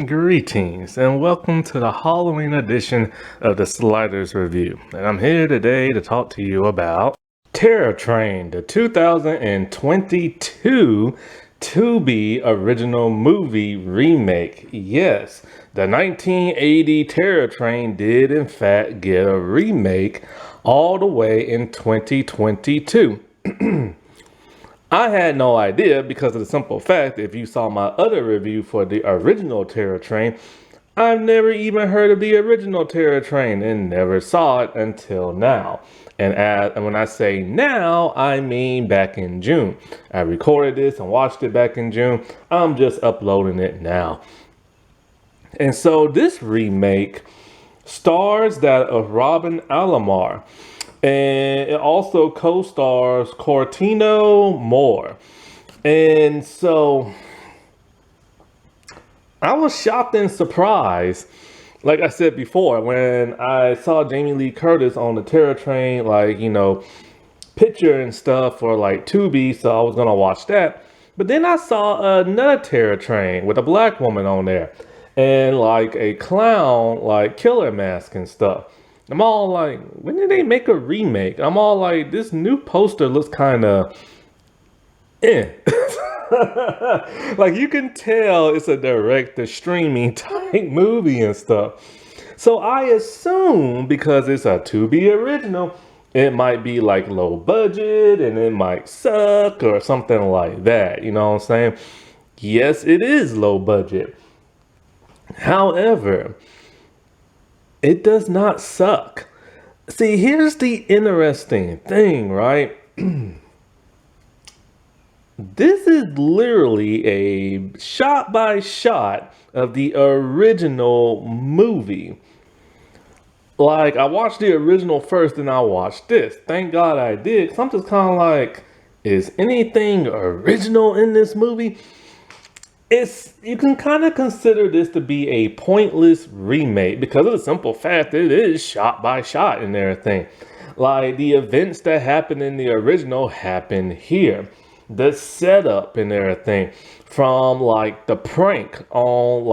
Greetings and welcome to the Halloween edition of the Sliders Review. And I'm here today to talk to you about Terror Train, the 2022 Tubi original movie remake. Yes, the 1980 Terror Train did in fact get a remake all the way in 2022. I had no idea because of the simple fact, if you saw my other review for the original Terror Train, I've never even heard of the original Terror Train and never saw it until now. And when I say now, I mean back in June. I recorded this and watched it back in June. I'm just uploading it now. And so this remake stars that of Robin Alomar. And it also co-stars Cortino Moore. And so I was shocked and surprised, like I said before, when I saw Jamie Lee Curtis on the Terror Train, picture and stuff for Tubi, so I was gonna watch that. But then I saw another Terror Train with a black woman on there and a clown killer mask and stuff. I'm all like, when did they make a remake? I'm all like, this new poster looks kind of you can tell it's a direct to streaming type movie and stuff. So I assume because it's a Tubi original, it might be low budget and it might suck or something like that. You know what I'm saying? Yes, it is low budget. However, it does not suck. See, here's the interesting thing, right? This is literally a shot by shot of the original movie. I watched the original first and I watched this. Thank God I did. 'Cause I'm just kind of like, is anything original in this movie? You can kind of consider this to be a pointless remake because of the simple fact that it is shot by shot and everything. The events that happened in the original happen here. The setup and everything from the prank on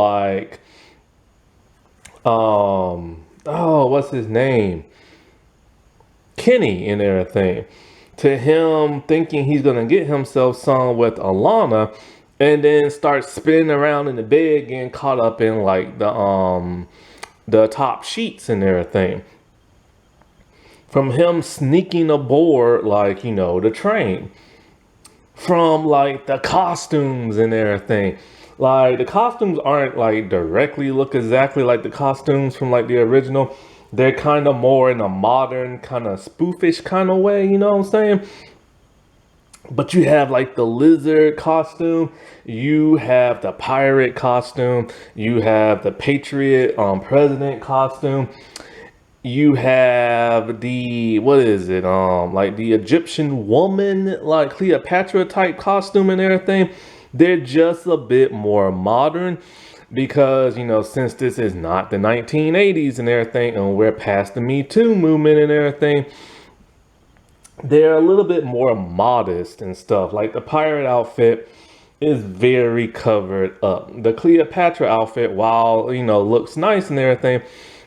what's his name? Kenny and everything, to him thinking he's gonna get himself some with Alana. And then start spinning around in the bed, getting caught up in the top sheets and everything. From him sneaking aboard the train. From the costumes and everything. The costumes aren't directly look exactly like the costumes from the original. They're kind of more in a modern kind of spoofish kind of way, you know what I'm saying? But you have the lizard costume, you have the pirate costume, you have the patriot president costume, you have the the Egyptian woman Cleopatra type costume and everything. They're just a bit more modern because since this is not the 1980s and everything, and we're past the Me Too movement and everything, they're a little bit more modest and stuff. The pirate outfit is very covered up. The Cleopatra outfit, while looks nice and everything,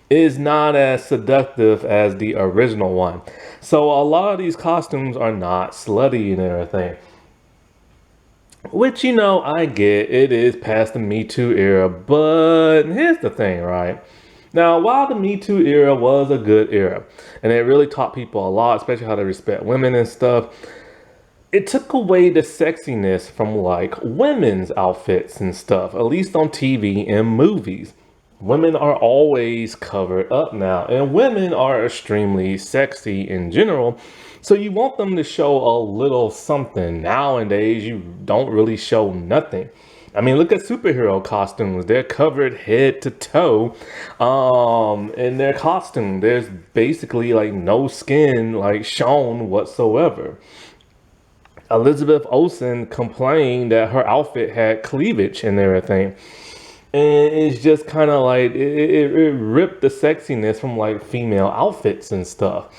is not as seductive as the original one. So a lot of these costumes are not slutty and everything, which I get. It is past the Me Too era. But here's the thing, right? Now, while the Me Too era was a good era, and it really taught people a lot, especially how to respect women and stuff, it took away the sexiness from women's outfits and stuff, at least on TV and movies. Women are always covered up now, and women are extremely sexy in general. So you want them to show a little something. Nowadays, you don't really show nothing. I mean, look at superhero costumes. They're covered head to toe in their costume. There's basically no skin shown whatsoever. Elizabeth Olsen complained that her outfit had cleavage and everything. And it's just kind of it ripped the sexiness from female outfits and stuff.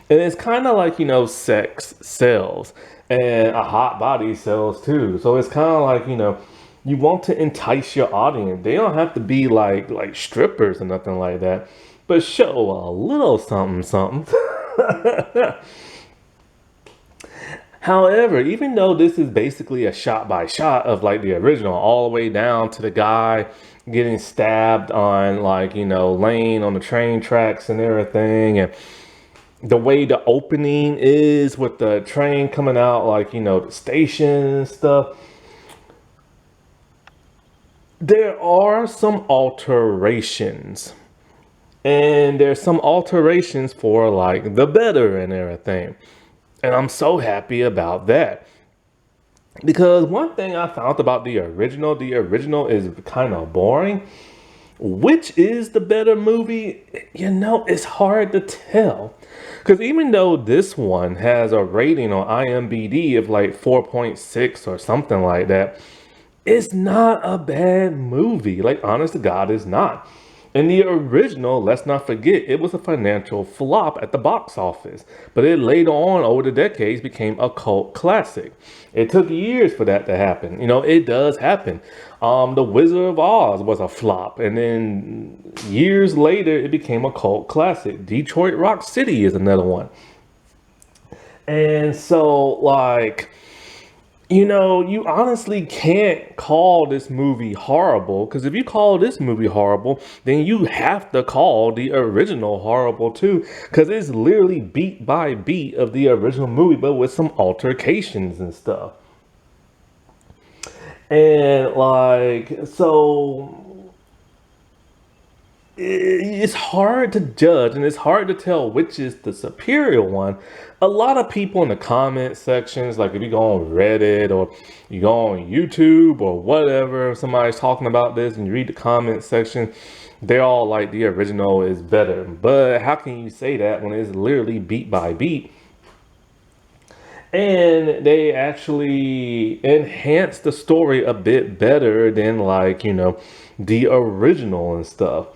And it's kind of sex sells and a hot body sells too. So it's kind of You want to entice your audience. They don't have to be like strippers or nothing like that, but show a little something something. However, even though this is basically a shot by shot of like the original, all the way down to the guy getting stabbed on laying on the train tracks and everything, and the way the opening is with the train coming out, the station and stuff, there are some alterations. And there's some alterations for like the better and everything. And I'm so happy about that. Because one thing I found about the original is kind of boring. Which is the better movie? It's hard to tell. Because even though this one has a rating on IMDb of like 4.6 or something like that, it's not a bad movie. Like, honest to God, it's not. And the original, let's not forget, it was a financial flop at the box office. But it later on, over the decades, became a cult classic. It took years for that to happen. It does happen. The Wizard of Oz was a flop. And then years later, it became a cult classic. Detroit Rock City is another one. And so, you honestly can't call this movie horrible, because if you call this movie horrible, then you have to call the original horrible too, because it's literally beat by beat of the original movie, but with some altercations and stuff. And it's hard to judge and it's hard to tell which is the superior one. A lot of people in the comment sections, like if you go on Reddit or you go on YouTube or whatever, somebody's talking about this and you read the comment section, they're all like the original is better. But how can you say that when it's literally beat by beat? And they actually enhance the story a bit better than the original and stuff.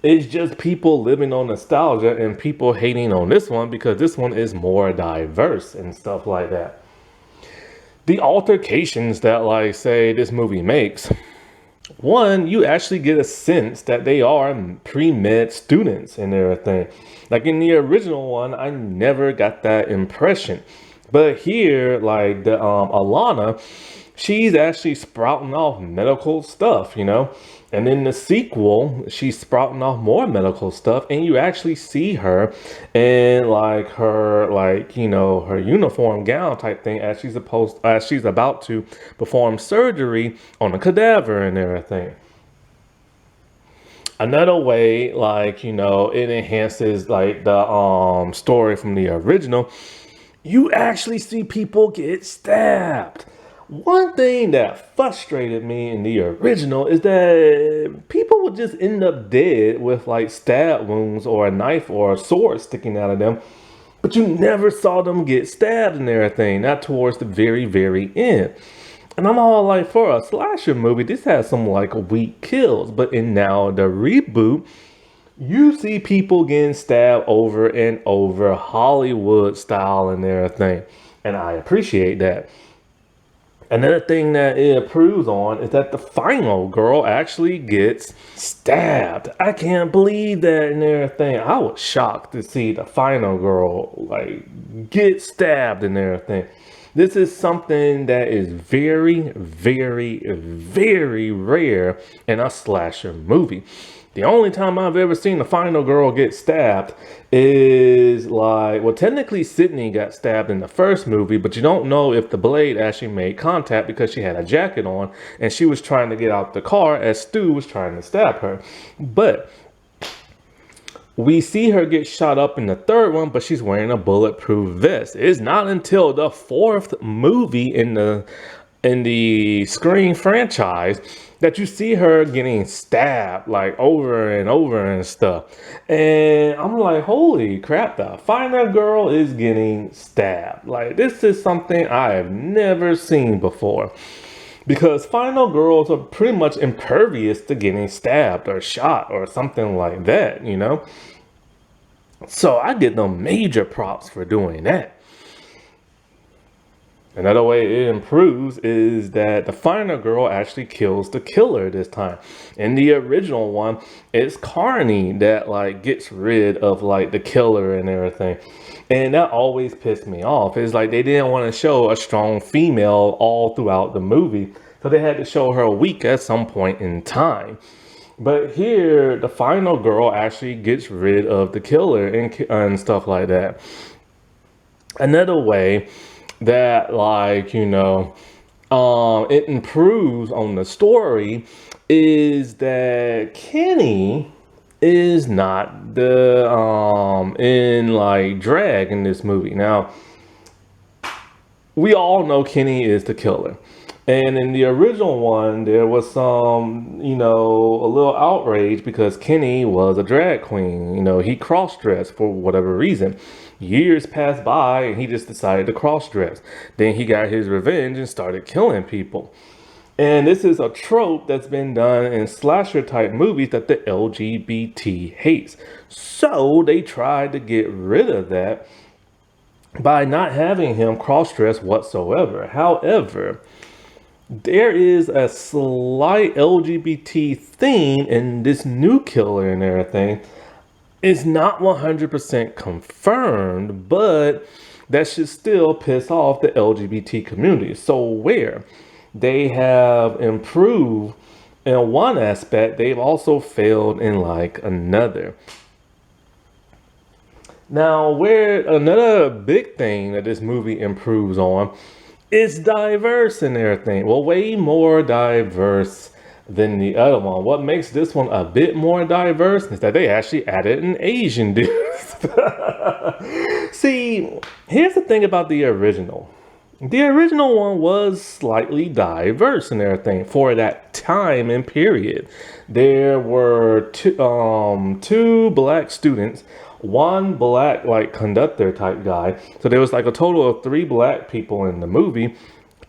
It's just people living on nostalgia and people hating on this one because this one is more diverse and stuff like that. The altercations that say this movie makes, one, you actually get a sense that they are pre-med students and everything. Like in the original one, I never got that impression. But here, the Alana, she's actually sprouting off medical stuff, And in the sequel, she's sprouting off more medical stuff, and you actually see her in her uniform gown type thing as she's about to perform surgery on a cadaver and everything. Another way, it enhances the story from the original. You actually see people get stabbed. One thing that frustrated me in the original is that people would just end up dead with stab wounds or a knife or a sword sticking out of them, but you never saw them get stabbed and everything, not towards the very, very end. And I'm all like, for a slasher movie, this has some weak kills, but in now the reboot, you see people getting stabbed over and over, Hollywood style and everything. And I appreciate that. Another thing that it improves on is that the final girl actually gets stabbed. I can't believe that and everything. I was shocked to see the final girl get stabbed and everything. This is something that is very, very, very rare in a slasher movie. The only time I've ever seen the final girl get stabbed is technically Sydney got stabbed in the first movie, but you don't know if the blade actually made contact because she had a jacket on and she was trying to get out the car as Stu was trying to stab her. But we see her get shot up in the third one, but she's wearing a bulletproof vest. It's not until the fourth movie in the Scream franchise that you see her getting stabbed over and over and stuff. And I'm like, holy crap, the final girl is getting stabbed. This is something I have never seen before. Because final girls are pretty much impervious to getting stabbed or shot or something like that, So I give them major props for doing that. Another way it improves is that the final girl actually kills the killer this time. In the original one, it's Carney that like gets rid of like the killer and everything. And that always pissed me off. It's like they didn't want to show a strong female all throughout the movie. So they had to show her weak at some point in time. But here, the final girl actually gets rid of the killer and stuff like that. Another way that it improves on the story is that Kenny is not the in like drag in this movie. Now we all know Kenny is the killer. And in the original one, there was some, a little outrage because Kenny was a drag queen. He cross-dressed for whatever reason. Years passed by and he just decided to cross-dress. Then he got his revenge and started killing people. And this is a trope that's been done in slasher type movies that the LGBT hates. So they tried to get rid of that by not having him cross-dress whatsoever. However, there is a slight LGBT theme in this new killer and everything. It's not 100% confirmed, but that should still piss off the LGBT community. So where they have improved in one aspect, they've also failed in like another. Now, where another big thing that this movie improves on is diverse and everything. Well, way more diverse than the other one. What makes this one a bit more diverse is that they actually added an Asian dude. See, here's the thing about the original. The original one was slightly diverse and everything for that time and period. There were two black students, one black like conductor type guy. So there was like a total of 3 black people in the movie.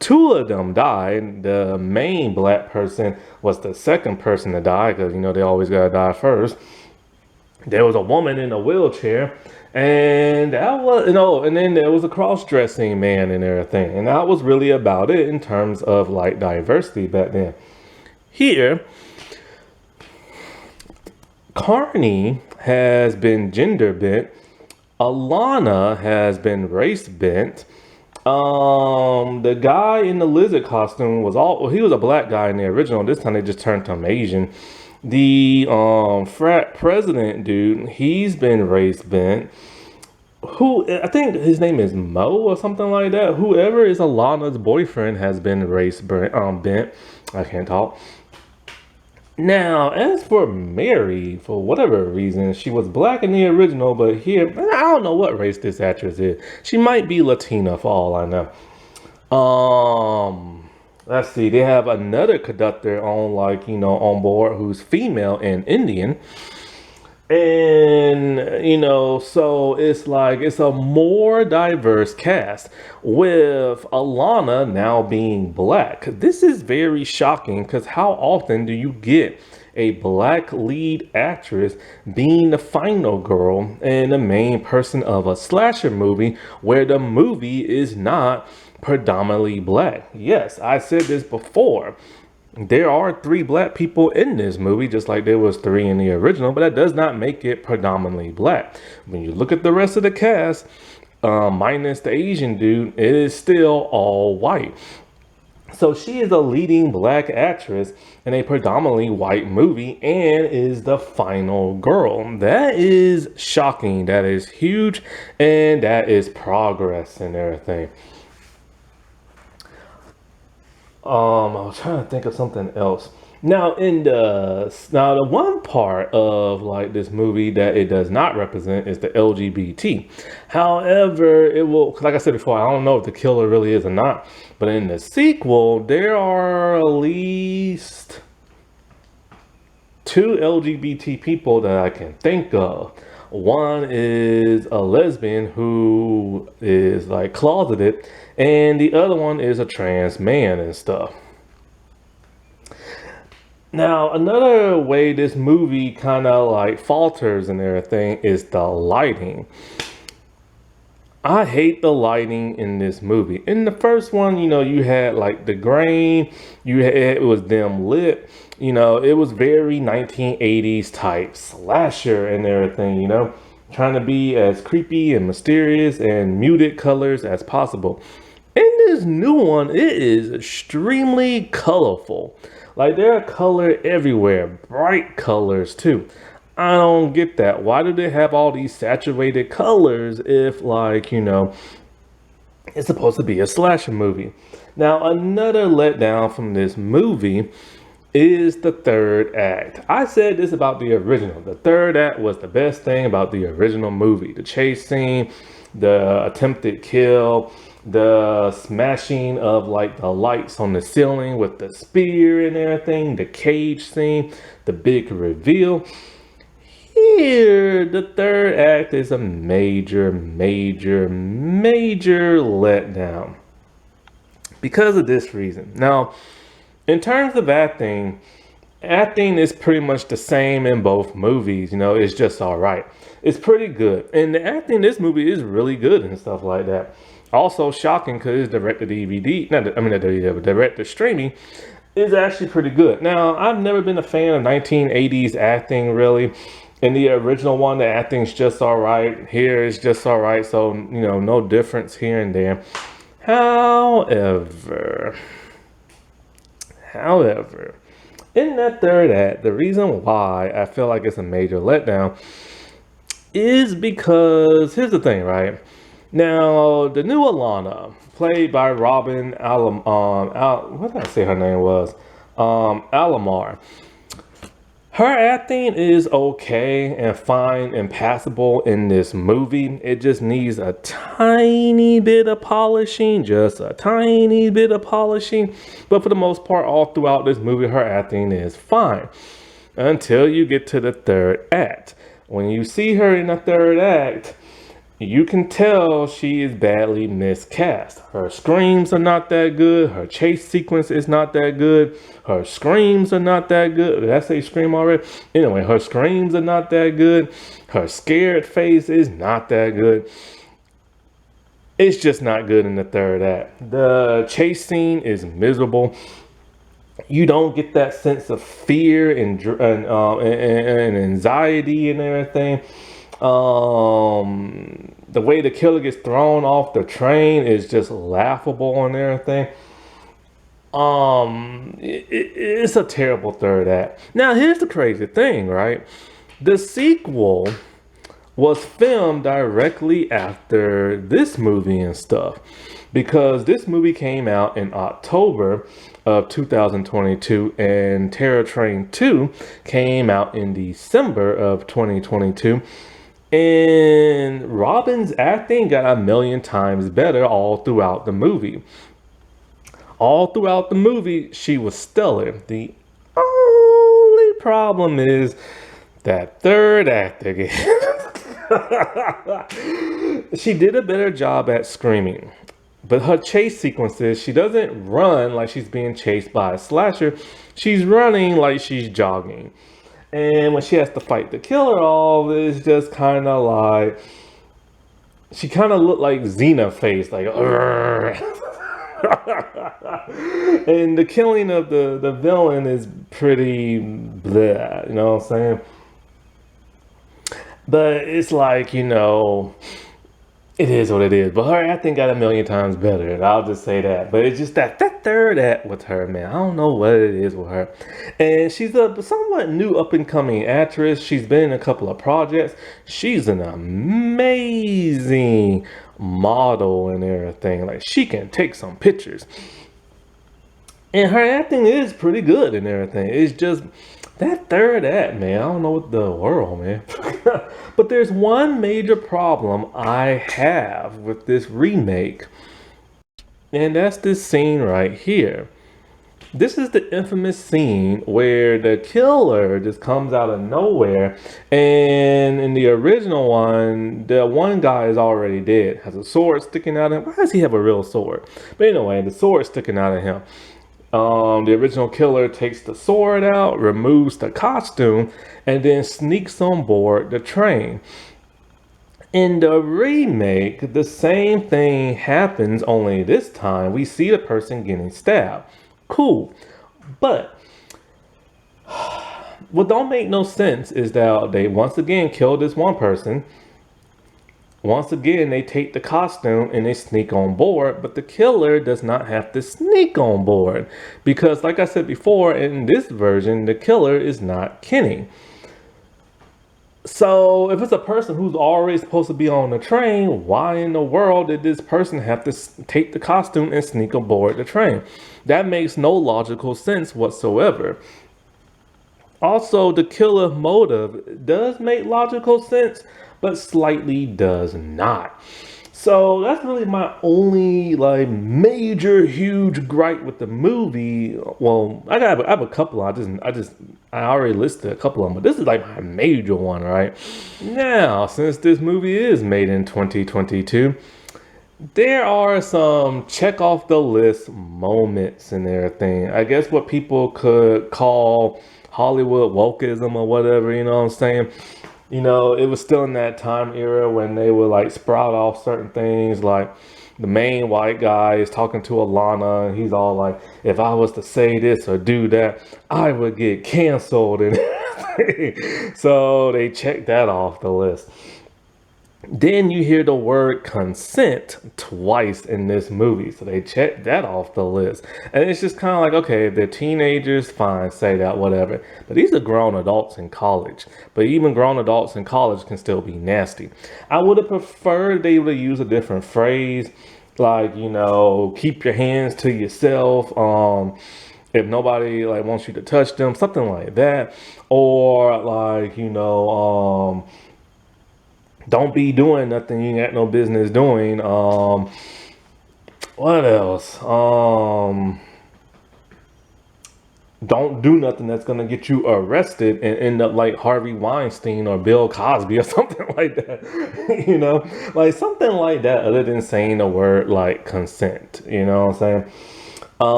2 of them died. The main black person was the second person to die because they always gotta die first. There was a woman in a wheelchair, and that was and then there was a cross-dressing man and everything, and that was really about it in terms of like diversity back then. Here, Carney has been gender bent. Alana has been race bent. The guy in the lizard costume he was a black guy in the original. This time they just turned him Asian. The frat president dude, he's been race bent. Who I think his name is Mo or something like that. Whoever is Alana's boyfriend has been race bent. I can't talk. Now, as for Mary, for whatever reason, she was black in the original, but here, I don't know what race this actress is. She might be Latina for all I know. Let's see, they have another conductor on on board who's female and Indian. And so it's a more diverse cast with Alana now being black. This is very shocking because how often do you get a black lead actress being the final girl and the main person of a slasher movie where the movie is not predominantly black? Yes, I said this before. There are 3 black people in this movie, just like there was 3 in the original, but that does not make it predominantly black. When you look at the rest of the cast, minus the Asian dude, it is still all white. So she is a leading black actress in a predominantly white movie and is the final girl. That is shocking. That is huge. And that is progress and everything. I was trying to think of something else. Now, the one part of like this movie that it does not represent is the LGBT. However, it will, like I said before, I don't know if the killer really is or not. But in the sequel, there are at least 2 LGBT people that I can think of. One is a lesbian who is like closeted, and the other one is a trans man and stuff. Now, another way this movie kind of like falters and everything is the lighting. I hate the lighting in this movie. In the first one, you had like the grain, it was dim lit, it was very 1980s type slasher and everything, trying to be as creepy and mysterious and muted colors as possible. In this new one, it is extremely colorful. Like there are color everywhere, bright colors too. I don't get that. Why do they have all these saturated colors if, like, it's supposed to be a slasher movie? Now, another letdown from this movie is the third act. I said this about the original. The third act was the best thing about the original movie. The chase scene, the attempted kill, the smashing of like the lights on the ceiling with the spear and everything, the cage scene, the big reveal. Here, the third act is a major, major, major letdown because of this reason. Now, in terms of acting is pretty much the same in both movies. It's just all right. It's pretty good. And the acting in this movie is really good and stuff like that. Also shocking because it's direct to DVD, direct to streaming is actually pretty good. Now, I've never been a fan of 1980s acting really. In the original one, the acting's just all right. Here it's just all right. So, no difference here and there. However, in that third act, the reason why I feel like it's a major letdown is because here's the thing, right? Now, the new Alana, played by Robin what did I say her name was? Alomar. Her acting is okay and fine and passable in this movie. It just needs a tiny bit of polishing, just a tiny bit of polishing. But for the most part, all throughout this movie, her acting is fine until you get to the third act. When you see her in the third act, you can tell she is badly miscast. Her screams are not that good. Her chase sequence is not that good. Her screams are not that good. Did I say scream already? Anyway, her screams are not that good. Her scared face is not that good. It's just not good in the third act. The chase scene is miserable. You don't get that sense of fear and anxiety and everything. The way the killer gets thrown off the train is just laughable and everything. It's a terrible third act. Now, here's the crazy thing, right? The sequel was filmed directly after this movie and stuff, because this movie came out in October of 2022 and Terror Train 2 came out in December of 2022. And Robin's acting got a million times better all throughout the movie. All throughout the movie, she was stellar. The only problem is that third act again. She did a better job at screaming. But her chase sequences, she doesn't run like she's being chased by a slasher. She's running like she's jogging. And when she has to fight the killer off, it's just kind of like, she kind of looked like Xena face, like, and the killing of the villain is pretty bleh, you know what I'm saying? But it's like, it is what it is. But her acting got a million times better, and I'll just say that. But it's just that third act with her, man. I don't know what it is with her. And she's a somewhat new up-and-coming actress. She's been in a couple of projects. She's an amazing model and everything. Like, she can take some pictures. And her acting is pretty good and everything. It's just that third act, man. I don't know what the world, man. But there's one major problem I have with this remake, and that's this scene right here. This is the infamous scene where the killer just comes out of nowhere, and in the original one, the one guy is already dead, has a sword sticking out of him. Why does he have a real sword? But anyway, the sword sticking out of him. The original killer takes the sword out, removes the costume, and then sneaks on board the train. In the remake, the same thing happens, only this time we see the person getting stabbed. Cool. But what don't make no sense is that they once again kill this one person. Once again, they take the costume and they sneak on board, but the killer does not have to sneak on board. Because, like I said before, in this version, the killer is not Kenny. So, if it's a person who's already supposed to be on the train, why in the world did this person have to take the costume and sneak aboard the train? That makes no logical sense whatsoever. Also, the killer motive does make logical sense, but slightly does not. So that's really my only like major huge gripe with the movie. Well, I have a couple. I already listed a couple of them, but this is like my major one, right? Now, since this movie is made in 2022, there are some check off the list moments and everything. I guess what people could call Hollywood wokeism or whatever, you know what I'm saying? You know, it was still in that time era when they would like sprout off certain things, like the main white guy is talking to Alana and he's all like, if I was to say this or do that, I would get canceled and everything. So they checked that off the list. Then you hear the word consent twice in this movie. So they checked that off the list. And it's just kind of like, okay, if they're teenagers, fine, say that, whatever. But these are grown adults in college. But even grown adults in college can still be nasty. I would have preferred they would have used a different phrase, like, you know, keep your hands to yourself. If nobody like wants you to touch them, something like that. Or like, you know, don't be doing nothing you ain't got no business doing. What else? Don't do nothing that's gonna get you arrested and end up like Harvey Weinstein or Bill Cosby or something like that. You know, like something like that, other than saying the word like consent. You know what I'm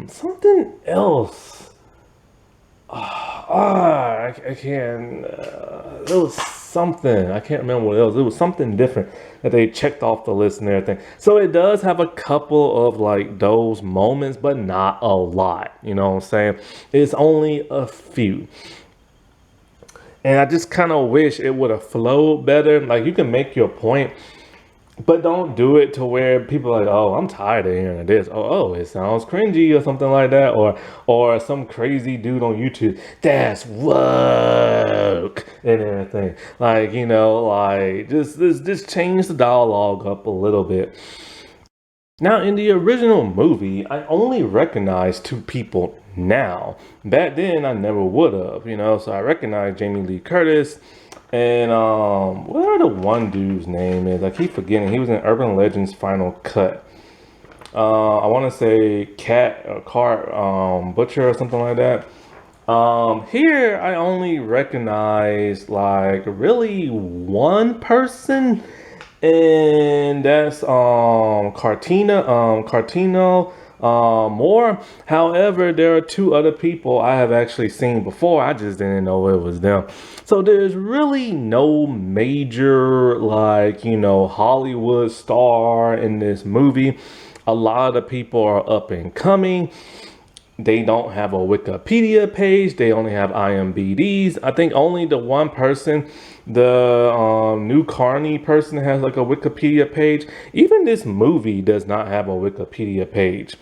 saying? Something else. I can't. It was something. I can't remember what else. It was something different that they checked off the list and everything. So it does have a couple of like those moments, but not a lot. You know what I'm saying? It's only a few. And I just kind of wish it would have flowed better. Like you can make your point, but don't do it to where people are like, oh, I'm tired of hearing this. Oh, it sounds cringy or something like that. Or some crazy dude on YouTube, that's woke and everything. Like, you know, like just change the dialogue up a little bit. Now, in the original movie, I only recognize two people now. Back then, I never would have, you know. So I recognize Jamie Lee Curtis and whatever the one dude's name is. I keep forgetting. He was in Urban Legends Final Cut. I want to say Cat or Cart Butcher or something like that. Here I only recognize like really one person, and that's Cartino Moore. However, there are two other people I have actually seen before. I just didn't know it was them. So there's really no major like, you know, Hollywood star in this movie. A lot of the people are up and coming. They don't have a Wikipedia page. They only have IMDb's. I think only the one person, the new Carney person, has like a Wikipedia page. Even this movie does not have a Wikipedia page.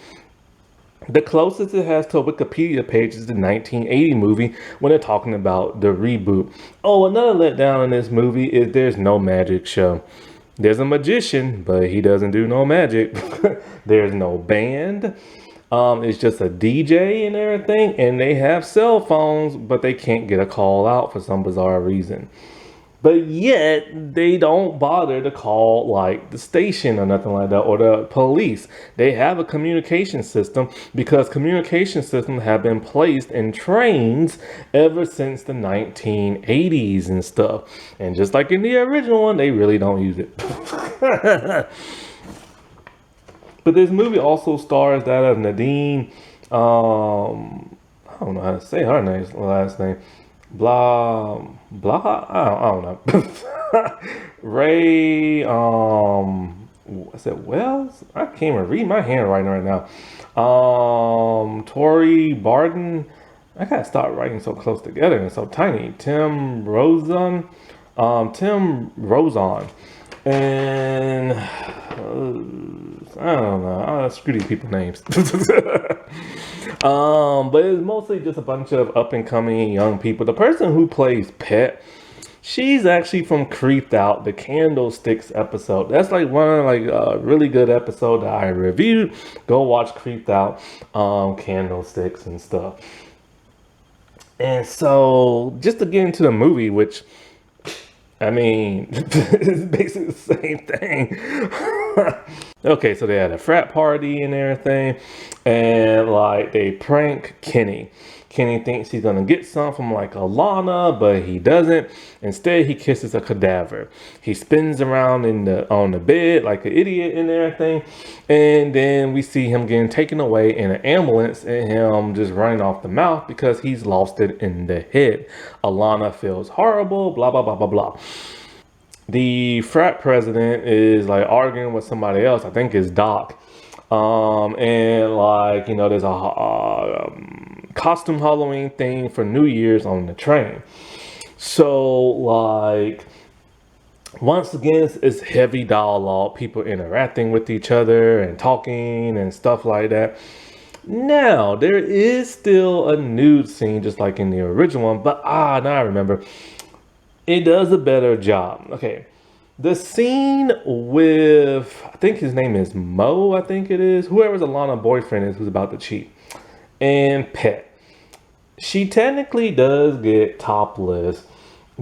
The closest it has to a Wikipedia page is the 1980 movie when they're talking about the reboot. Oh, another letdown in this movie is there's no magic show. There's a magician, but he doesn't do no magic. There's no band. It's just a DJ and everything, and they have cell phones, but they can't get a call out for some bizarre reason. But yet they don't bother to call like the station or nothing like that or the police. They have a communication system because communication systems have been placed in trains ever since the 1980s and stuff. And just like in the original one, they really don't use it. But this movie also stars that of Nadine, I don't know how to say her last name. I don't know. Ray, is it Wells? I can't even read my handwriting right now. Tori Barden. I gotta stop writing so close together and so tiny. Tim Rozon, and I don't know. Screw these people names. But it's mostly just a bunch of up and coming young people. The person who plays Pet, she's actually from Creeped Out, the Candlesticks episode. That's like one of like a really good episode that I reviewed. Go watch Creeped Out, Candlesticks and stuff. And so just to get into the movie, which I mean, it's basically the same thing. Okay, so they had a frat party and everything, and like they prank Kenny. Kenny thinks he's gonna get some from like Alana, but he doesn't. Instead, he kisses a cadaver. He spins around on the bed like an idiot and everything, and then we see him getting taken away in an ambulance and him just running off the mouth because he's lost it in the head. Alana feels horrible. Blah blah blah blah blah. The frat president is like arguing with somebody else. I think it's Doc. And like, you know, there's a costume Halloween thing for New Year's on the train. So like, once again, it's heavy dialogue, people interacting with each other and talking and stuff like that. Now, there is still a nude scene just like in the original one, but now I remember. It does a better job. Okay. The scene with, I think his name is Mo, I think it is. Whoever's Alana's boyfriend is who's about to cheat. And Pet. She technically does get topless,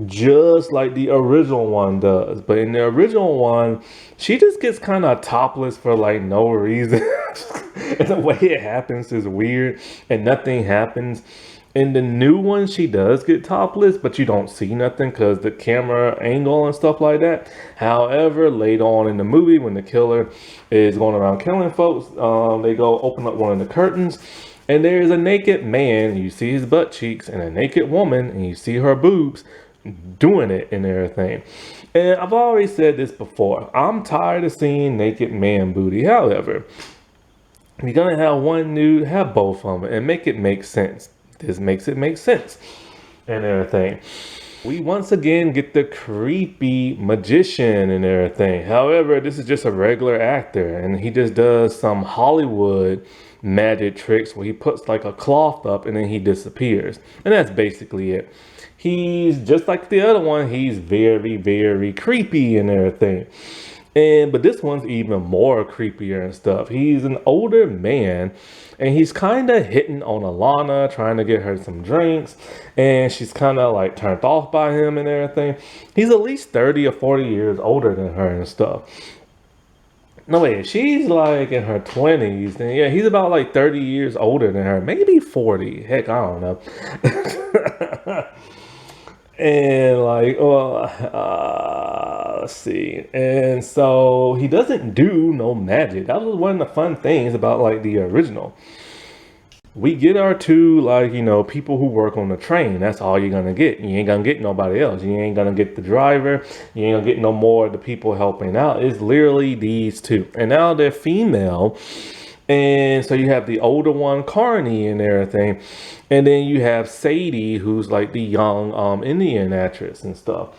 just like the original one does. But in the original one, she just gets kind of topless for like no reason. And the way it happens is weird and nothing happens. In the new one, she does get topless, but you don't see nothing because the camera angle and stuff like that. However, later on in the movie, when the killer is going around killing folks, they go open up one of the curtains, and there's a naked man. You see his butt cheeks, and a naked woman, and you see her boobs doing it and everything. And I've already said this before. I'm tired of seeing naked man booty. However, if you're gonna have one nude, have both of them and make it make sense. This makes it make sense and everything. We once again get the creepy magician and everything. However, this is just a regular actor and he just does some Hollywood magic tricks where he puts like a cloth up and then he disappears. And that's basically it. He's just like the other one. He's very, very creepy and everything. But this one's even more creepier and stuff. He's an older man and he's kind of hitting on Alana, trying to get her some drinks. And she's kind of like turned off by him and everything. He's at least 30 or 40 years older than her and stuff. No, wait, she's like in her 20s. And yeah, he's about like 30 years older than her. Maybe 40. Heck, I don't know. And like, let's see. And so he doesn't do no magic. That was one of the fun things about like the original. We get our two, like, you know, people who work on the train. That's all you're gonna get. You ain't gonna get nobody else. You ain't gonna get the driver. You ain't gonna get no more of the people helping out. It's literally these two. And now they're female. And so you have the older one, Carney, and everything. And then you have Sadie, who's like the young Indian actress and stuff.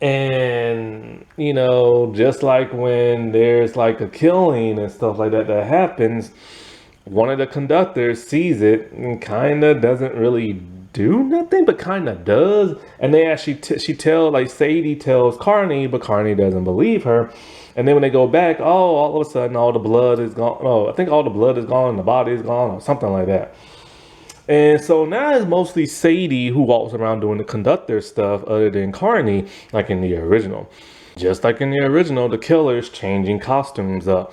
And, you know, just like when there's like a killing and stuff like that that happens, one of the conductors sees it and kind of doesn't really do nothing, but kind of does. And they actually, Sadie tells Carney, but Carney doesn't believe her. And then when they go back, all of a sudden, all the blood is gone. Oh, I think all the blood is gone and the body is gone or something like that. And so now it's mostly Sadie who walks around doing the conductor stuff other than Carney, like in the original. Just like in the original, the killer's changing costumes up.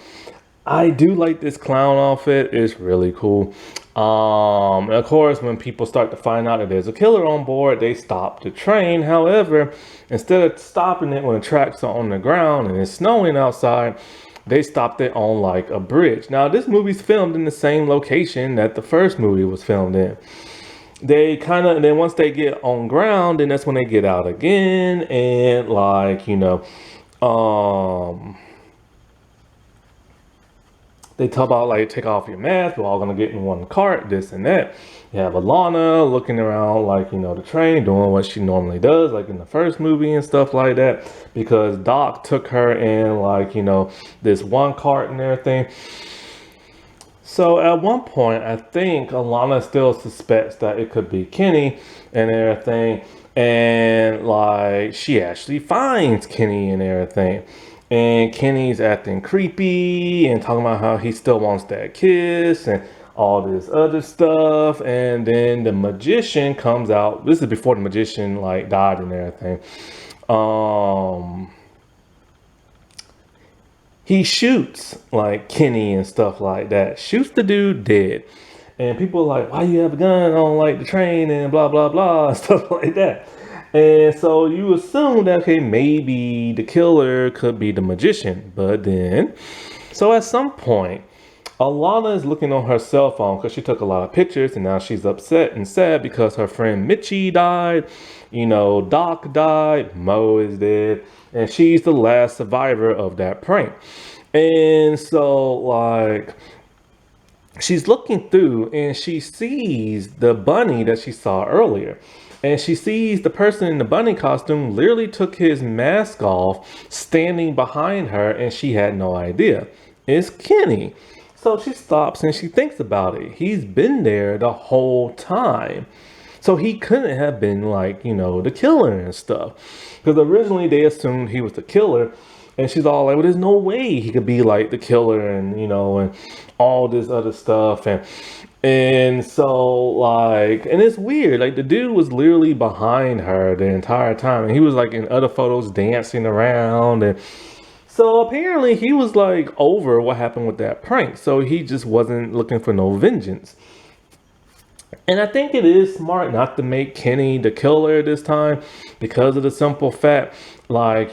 I do like this clown outfit. It's really cool. And of course, when people start to find out that there's a killer on board, they stop the train. However, instead of stopping it when the tracks are on the ground and it's snowing outside, they stopped it on like a bridge. Now, this movie's filmed in the same location that the first movie was filmed in. they kind of, and then once they get on ground, then that's when they get out again, and like, um they talk about like take off your mask, we're all gonna get in one cart, this and that. You have Alana looking around like, the train, doing what she normally does, like in the first movie and stuff like that, because Doc took her in like, this one cart and everything. So at one point, I think Alana still suspects that it could be Kenny and everything. And like she actually finds Kenny and everything. And Kenny's acting creepy and talking about how he still wants that kiss and all this other stuff. And then the magician comes out. This is before the magician like died and everything. Um he shoots like Kenny and stuff like that. Shoots the dude dead. And people are like, why you have a gun on like the train and blah blah blah and stuff like that. And so you assume that okay, maybe the killer could be the magician. But then so at some point Alana is looking on her cell phone because she took a lot of pictures and now she's upset and sad because her friend Mitchie died. Doc died, Mo is dead, and she's the last survivor of that prank. And so, like, she's looking through and she sees the bunny that she saw earlier. And she sees the person in the bunny costume literally took his mask off, standing behind her, and she had no idea. It's Kenny. So she stops and she thinks about it. He's been there the whole time. So he couldn't have been like, the killer and stuff. Because originally they assumed he was the killer. And she's all like, well, there's no way he could be like the killer and, and all this other stuff. And so like, and it's weird. Like the dude was literally behind her the entire time. And he was like in other photos dancing around. And so apparently he was like over what happened with that prank. So he just wasn't looking for no vengeance. And I think it is smart not to make Kenny the killer this time because of the simple fact, like,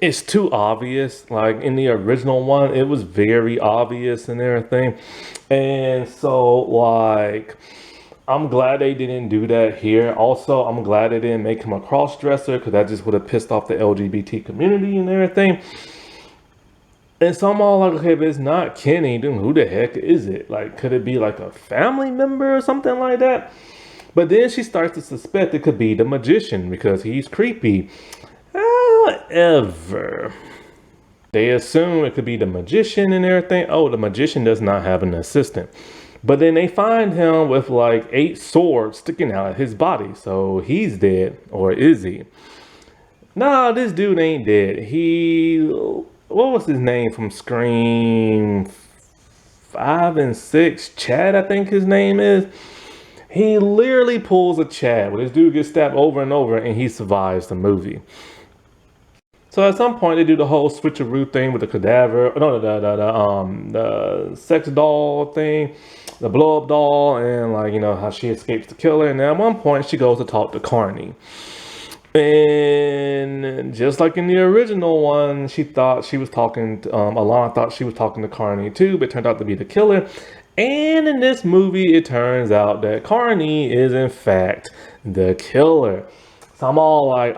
it's too obvious. Like in the original one, it was very obvious and everything. And so, like, I'm glad they didn't do that here. Also, I'm glad they didn't make him a cross-dresser because that just would have pissed off the LGBT community and everything. And so I'm all like, okay, if it's not Kenny, then who the heck is it? Like, could it be like a family member or something like that? But then she starts to suspect it could be the magician because he's creepy. However, they assume it could be the magician and everything. Oh, the magician does not have an assistant. But then they find him with like 8 swords sticking out of his body. So he's dead, or is he? Nah, this dude ain't dead. What was his name from Scream 5 and 6? Chad, I think his name is. He literally pulls a Chad where this dude gets stabbed over and over and he survives the movie. So at some point they do the whole switcheroo thing with the cadaver, no, the sex doll thing, the blow up doll, and like, how she escapes the killer. And at one point she goes to talk to Carney. And just like in the original one, she thought she was talking to, Alana thought she was talking to Carney too, but it turned out to be the killer. And in this movie, it turns out that Carney is in fact the killer. So I'm all like,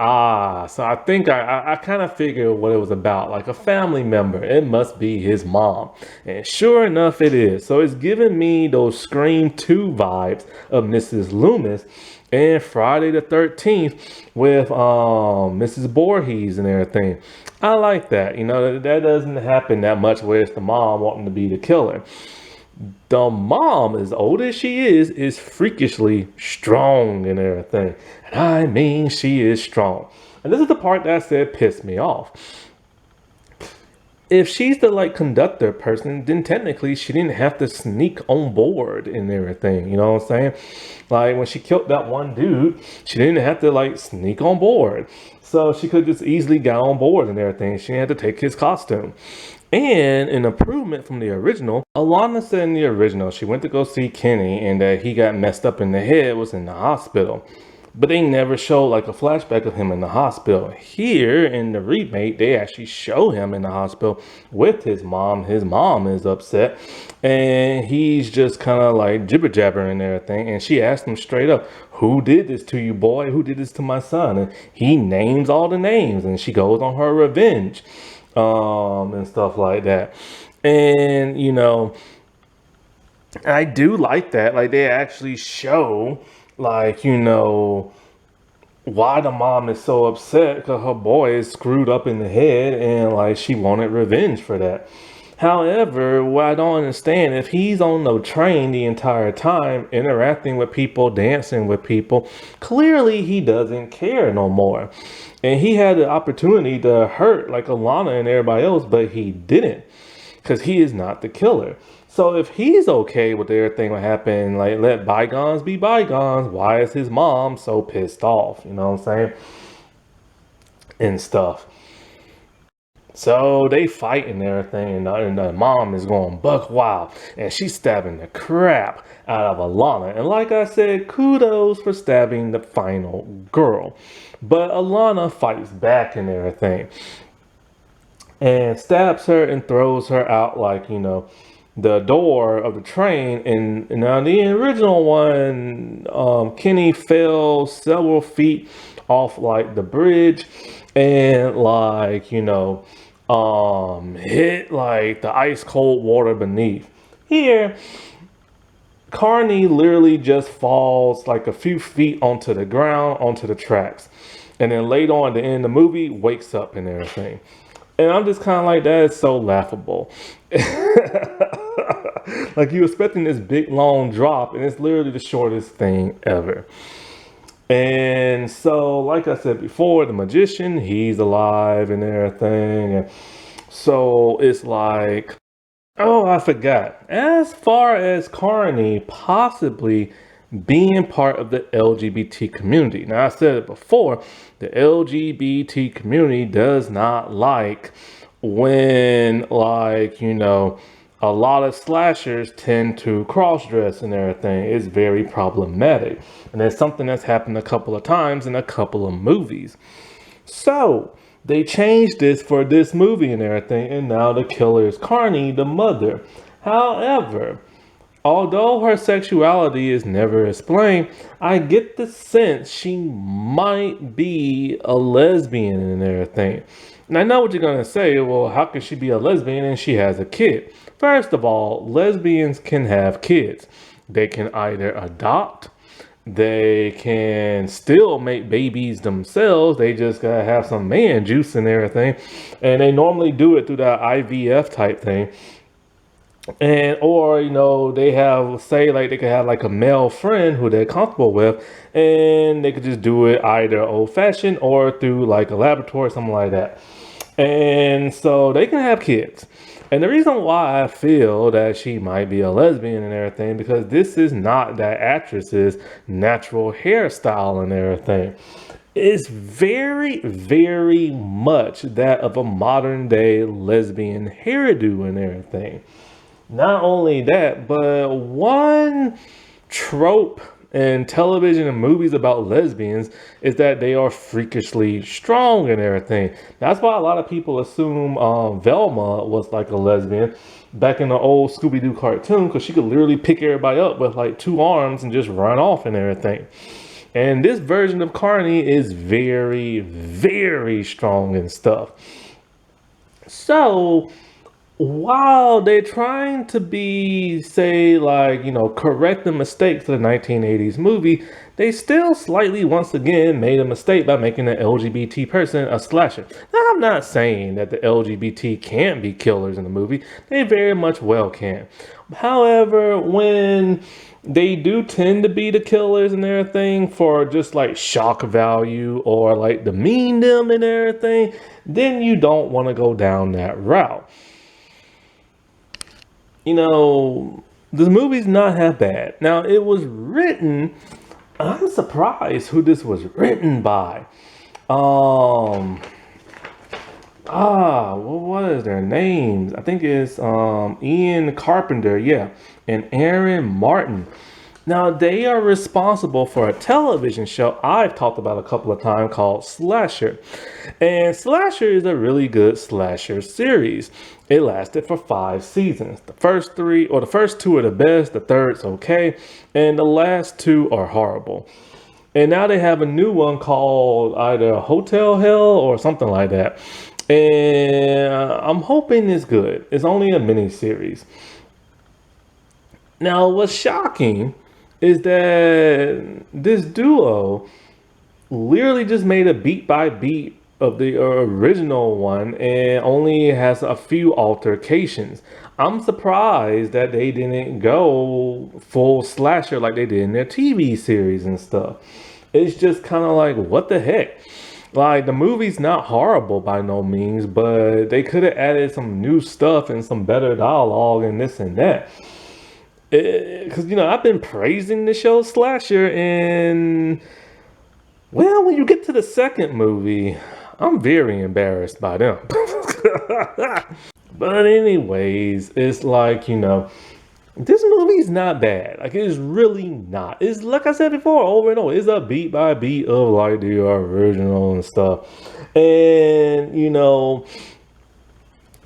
so I think I kind of figured what it was about, like a family member. It must be his mom. And sure enough, it is. So it's giving me those Scream 2 vibes of Mrs. Loomis and Friday the 13th with Mrs. Voorhees and everything. I like that. That doesn't happen that much where it's the mom wanting to be the killer. The mom, as old as she is freakishly strong and everything. And I mean, she is strong. And this is the part that I said pissed me off. If she's the like conductor person, then technically she didn't have to sneak on board and everything. You know what I'm saying? Like when she killed that one dude, she didn't have to like sneak on board. So she could just easily get on board and everything. She didn't have to take his costume. And an improvement from the original, Alana said in the original, she went to go see Kenny and that he got messed up in the head, was in the hospital. but they never show like a flashback of him in the hospital. Here in the remake, they actually show him in the hospital with his mom. His mom is upset, and he's just kind of like jibber jabbering and everything. And she asked him straight up, "Who did this to you, boy? Who did this to my son?" And he names all the names, and she goes on her revenge, and stuff like that. And I do like that. Like they actually show, like why the mom is so upset because her boy is screwed up in the head and like she wanted revenge for that. However, what I don't understand, if he's on the train the entire time, interacting with people, dancing with people, clearly he doesn't care no more. And he had the opportunity to hurt like Alana and everybody else, but he didn't because he is not the killer. So if he's okay with everything that happened, like let bygones be bygones, why is his mom so pissed off? You know what I'm saying? And stuff. So they fight and everything, and the mom is going buck wild, and she's stabbing the crap out of Alana. And like I said, kudos for stabbing the final girl. But Alana fights back and everything, and stabs her and throws her out like the door of the train. And now the original one, Kenny fell several feet off like the bridge, and like hit like the ice cold water beneath. Here, Carney literally just falls like a few feet onto the ground, onto the tracks. And then later on at the end of the movie, wakes up and everything. And I'm just kind of like, that is so laughable. Like you're expecting this big long drop, and it's literally the shortest thing ever. And so, like I said before, the magician, he's alive and everything. And so it's like, oh, I forgot. As far as Carney possibly being part of the LGBT community. Now, I said it before, the LGBT community does not like when, like, a lot of slashers tend to cross dress and everything. It's very problematic. And it's something that's happened a couple of times in a couple of movies. So they changed this for this movie and everything, and now the killer is Carney, the mother. However, although her sexuality is never explained, I get the sense she might be a lesbian and everything. And I know what you're going to say. Well, how can she be a lesbian and she has a kid? First of all, lesbians can have kids. They can either adopt, they can still make babies themselves. They just gotta have some man juice and everything. And they normally do it through that IVF type thing. And or they have, say, like they could have like a male friend who they're comfortable with, and they could just do it either old fashioned or through like a laboratory, something like that. And so they can have kids. And the reason why I feel that she might be a lesbian and everything, because this is not that actress's natural hairstyle and everything. It's very, very much that of a modern day lesbian hairdo and everything. Not only that, but one trope in television and movies about lesbians is that they are freakishly strong and everything. That's why a lot of people assume Velma was like a lesbian back in the old Scooby-Doo cartoon, because she could literally pick everybody up with like two arms and just run off and everything. And this version of Carney is very, very strong and stuff. So while they're trying to be, say, like, correct the mistakes of the 1980s movie, they still slightly, once again, made a mistake by making an LGBT person a slasher. Now, I'm not saying that the LGBT can't be killers in the movie. They very much well can. However, when they do tend to be the killers and everything for just like shock value or like demean them and everything, then you don't want to go down that route. This movie's not half bad. Now, it was written, I'm surprised who this was written by. What is their names? I think it's Ian Carpenter, yeah, and Aaron Martin. Now, they are responsible for a television show I've talked about a couple of times called Slasher. And Slasher is a really good slasher series. It lasted for 5 seasons. The first three, or the first two are the best, the third's okay, and the last two are horrible. And now they have a new one called either Hotel Hell or something like that. And I'm hoping it's good. It's only a mini series. Now, what's shocking is that this duo literally just made a beat by beat of the original one and only has a few altercations. I'm surprised that they didn't go full slasher like they did in their TV series and stuff. It's just kind of like, what the heck? Like, the movie's not horrible by no means, but they could have added some new stuff and some better dialogue and this and that. Because, I've been praising the show Slasher, and, well, when you get to the second movie, I'm very embarrassed by them. But anyways, it's like, this movie's not bad. Like, it's really not. It's like I said before, over and over. It's a beat by beat of like the original and stuff. And,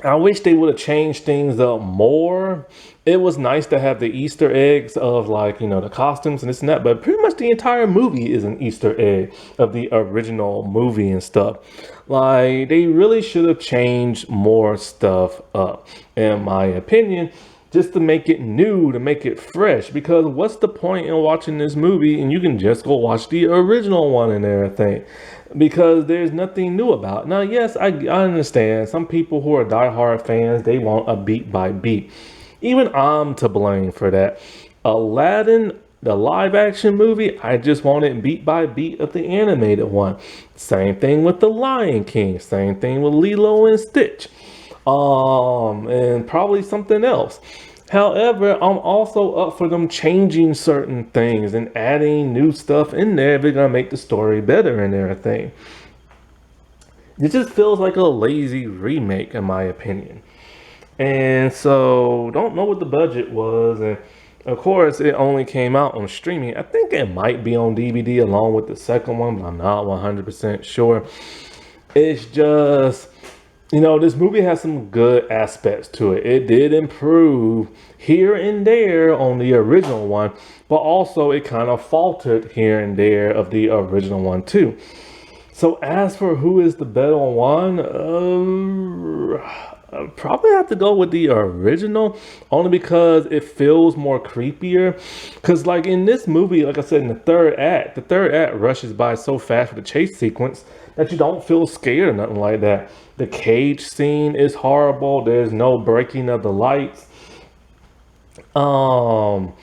I wish they would have changed things up more. It was nice to have the Easter eggs of like, the costumes and this and that, but pretty much the entire movie is an Easter egg of the original movie and stuff. Like, they really should have changed more stuff up, in my opinion, just to make it new, to make it fresh. Because what's the point in watching this movie and you can just go watch the original one and everything? Because there's nothing new about it. Now, yes, I understand. Some people who are diehard fans, they want a beat by beat. Even I'm to blame for that. Aladdin, the live action movie, I just wanted beat by beat of the animated one. Same thing with The Lion King. Same thing with Lilo and Stitch. And probably something else. However, I'm also up for them changing certain things and adding new stuff in there if they're gonna make the story better and everything. It just feels like a lazy remake, in my opinion. And so, don't know what the budget was, and of course, it only came out on streaming. I think it might be on DVD along with the second one, but I'm not 100% sure. It's just, this movie has some good aspects to it. It did improve here and there on the original one, but also it kind of faltered here and there of the original one too. So as for who is the better one, I'd probably have to go with the original, only because it feels more creepier. Because like in this movie, like I said, in the third act rushes by so fast with the chase sequence that you don't feel scared or nothing like that. The cage scene is horrible. There's no breaking of the lights. Um,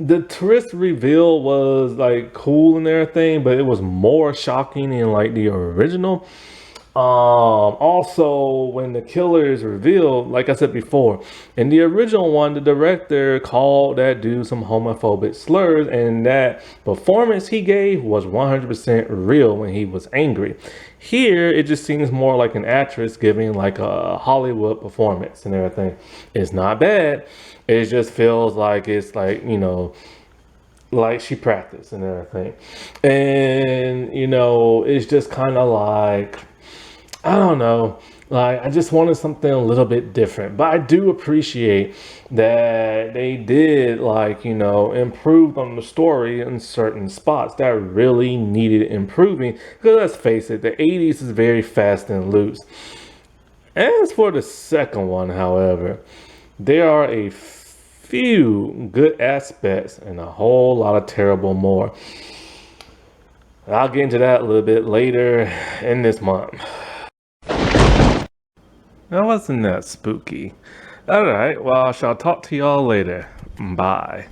the twist reveal was like cool and everything, but it was more shocking in like the original. Also, when the killer is revealed, like I said before, in the original one, the director called that dude some homophobic slurs, and that performance he gave was 100% real when he was angry. Here, it just seems more like an actress giving like a Hollywood performance and everything. It's not bad. It just feels like it's like, like she practiced and everything. And, it's just kind of like, I don't know. Like, I just wanted something a little bit different. But I do appreciate that they did, like, improve on the story in certain spots that really needed improving. Because let's face it, the 80s is very fast and loose. As for the second one, however, there are a few good aspects and a whole lot of terrible more. I'll get into that a little bit later in this month. That wasn't that spooky. Alright, well, I shall talk to y'all later. Bye.